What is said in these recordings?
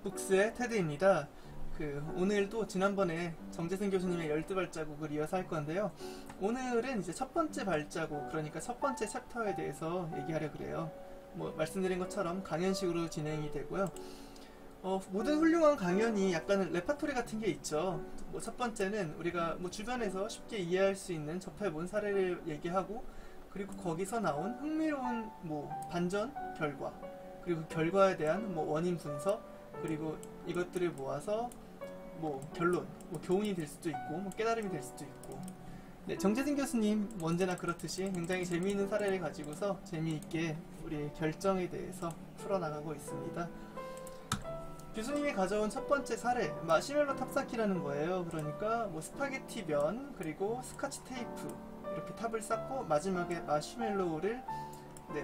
북스의 테드입니다. 오늘도 지난번에 정재승 교수님의 12발자국을 이어서 할 건데요. 오늘은 이제 첫 번째 발자국, 그러니까 첫 번째 챕터에 대해서 얘기하려고 그래요. 말씀드린 것처럼 강연식으로 진행이 되고요. 모든 훌륭한 강연이 약간 레파토리 같은 게 있죠. 첫 번째는 우리가 주변에서 쉽게 이해할 수 있는 접해본 사례를 얘기하고, 그리고 거기서 나온 흥미로운 반전 결과, 그리고 결과에 대한 원인 분석, 그리고 이것들을 모아서 결론, 교훈이 될 수도 있고 깨달음이 될 수도 있고. 네, 정재승 교수님 언제나 그렇듯이 굉장히 재미있는 사례를 가지고서 재미있게 우리의 결정에 대해서 풀어나가고 있습니다. 교수님이 가져온 첫 번째 사례, 마시멜로 탑쌓기라는 거예요. 그러니까 스파게티 면, 그리고 스카치 테이프 이렇게 탑을 쌓고 마지막에 마시멜로우를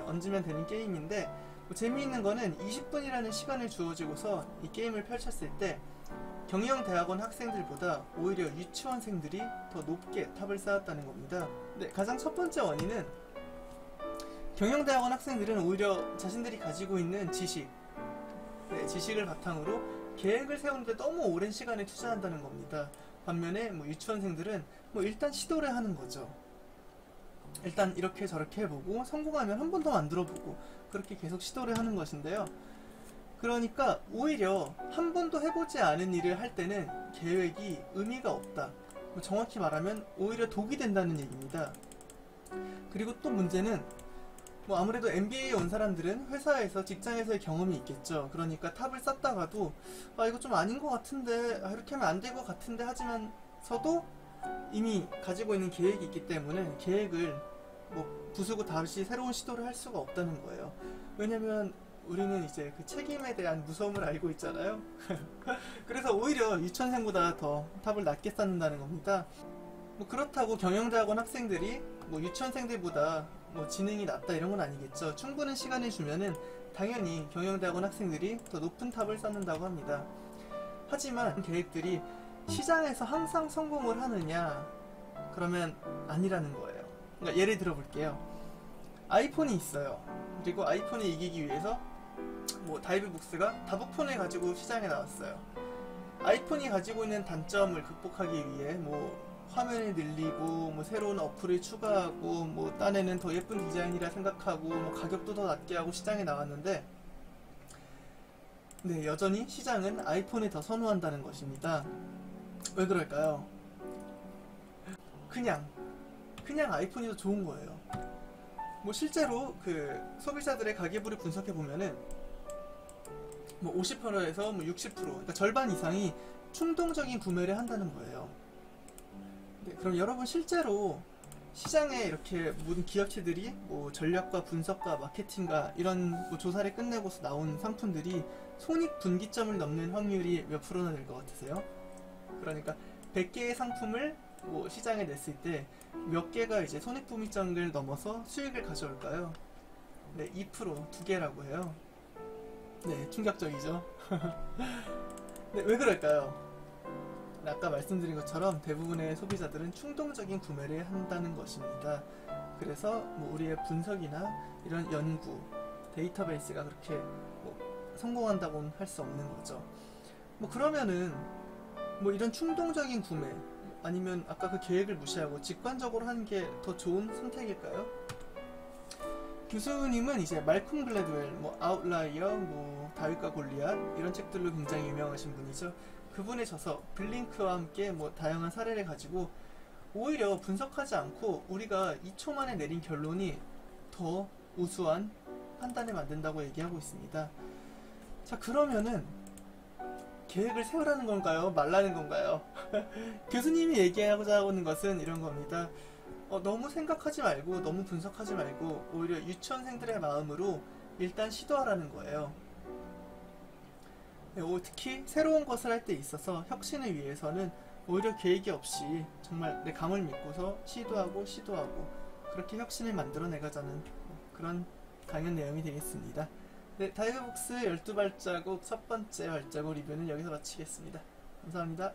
얹으면 되는 게임인데, 재미있는 거는 20분이라는 시간을 주어지고서 이 게임을 펼쳤을 때 경영대학원 학생들보다 오히려 유치원생들이 더 높게 탑을 쌓았다는 겁니다. 가장 첫 번째 원인은 경영대학원 학생들은 오히려 자신들이 가지고 있는 지식을 바탕으로 계획을 세우는데 너무 오랜 시간을 투자한다는 겁니다. 반면에 유치원생들은 일단 시도를 하는 거죠. 일단 이렇게 저렇게 해보고 성공하면 한 번 더 만들어보고 그렇게 계속 시도를 하는 것인데요. 그러니까 오히려 한 번도 해보지 않은 일을 할 때는 계획이 의미가 없다. 정확히 말하면 오히려 독이 된다는 얘기입니다. 그리고 또 문제는 아무래도 MBA에 온 사람들은 회사에서 직장에서의 경험이 있겠죠. 그러니까 탑을 쌓다가도 이거 좀 아닌 것 같은데, 이렇게 하면 안 될 것 같은데 하지만서도 이미 가지고 있는 계획이 있기 때문에 계획을 부수고 다시 새로운 시도를 할 수가 없다는 거예요. 왜냐면 우리는 이제 그 책임에 대한 무서움을 알고 있잖아요. 그래서 오히려 유치원생보다 더 탑을 낮게 쌓는다는 겁니다. 그렇다고 경영대학원 학생들이 유치원생들보다 지능이 낮다 이런 건 아니겠죠. 충분한 시간을 주면은 당연히 경영대학원 학생들이 더 높은 탑을 쌓는다고 합니다. 하지만 계획들이 시장에서 항상 성공을 하느냐? 그러면 아니라는 거예요. 그러니까 예를 들어 볼게요. 아이폰이 있어요. 그리고 아이폰을 이기기 위해서 다이브북스가 다부폰을 가지고 시장에 나왔어요. 아이폰이 가지고 있는 단점을 극복하기 위해 화면을 늘리고 새로운 어플을 추가하고 딴에는 더 예쁜 디자인이라 생각하고 가격도 더 낮게 하고 시장에 나왔는데, 여전히 시장은 아이폰을 더 선호한다는 것입니다. 왜 그럴까요? 그냥 아이폰이 더 좋은 거예요. 실제로 소비자들의 가계부를 분석해 보면은 50%에서 60%, 그러니까 절반 이상이 충동적인 구매를 한다는 거예요. 그럼 여러분 실제로 시장에 이렇게 모든 기업체들이 전략과 분석과 마케팅과 이런 조사를 끝내고서 나온 상품들이 손익분기점을 넘는 확률이 몇 프로나 될 것 같으세요? 그러니까 100개의 상품을 시장에 냈을 때 몇 개가 이제 손익분기점을 넘어서 수익을 가져올까요? 2%, 2개라고 해요. 충격적이죠? 왜 그럴까요? 아까 말씀드린 것처럼 대부분의 소비자들은 충동적인 구매를 한다는 것입니다. 그래서 우리의 분석이나 이런 연구, 데이터베이스가 그렇게 성공한다고는 할 수 없는 거죠. 그러면은 이런 충동적인 구매, 아니면 아까 그 계획을 무시하고 직관적으로 하는 게 더 좋은 선택일까요? 교수님은 이제 말콤 글래드웰, 아웃라이어, 다윗과 골리앗 이런 책들로 굉장히 유명하신 분이죠. 그분의 저서 블링크와 함께 다양한 사례를 가지고 오히려 분석하지 않고 우리가 2초 만에 내린 결론이 더 우수한 판단을 만든다고 얘기하고 있습니다. 자, 그러면은 계획을 세우라는 건가요? 말라는 건가요? 교수님이 얘기하고자 하는 것은 이런 겁니다. 너무 생각하지 말고 너무 분석하지 말고 오히려 유치원생들의 마음으로 일단 시도하라는 거예요. 특히 새로운 것을 할 때 있어서 혁신을 위해서는 오히려 계획이 없이 정말 내 감을 믿고서 시도하고 그렇게 혁신을 만들어내가자는 그런 강연 내용이 되겠습니다. 다이브북스 12발자국 첫 번째 발자국 리뷰는 여기서 마치겠습니다. 감사합니다.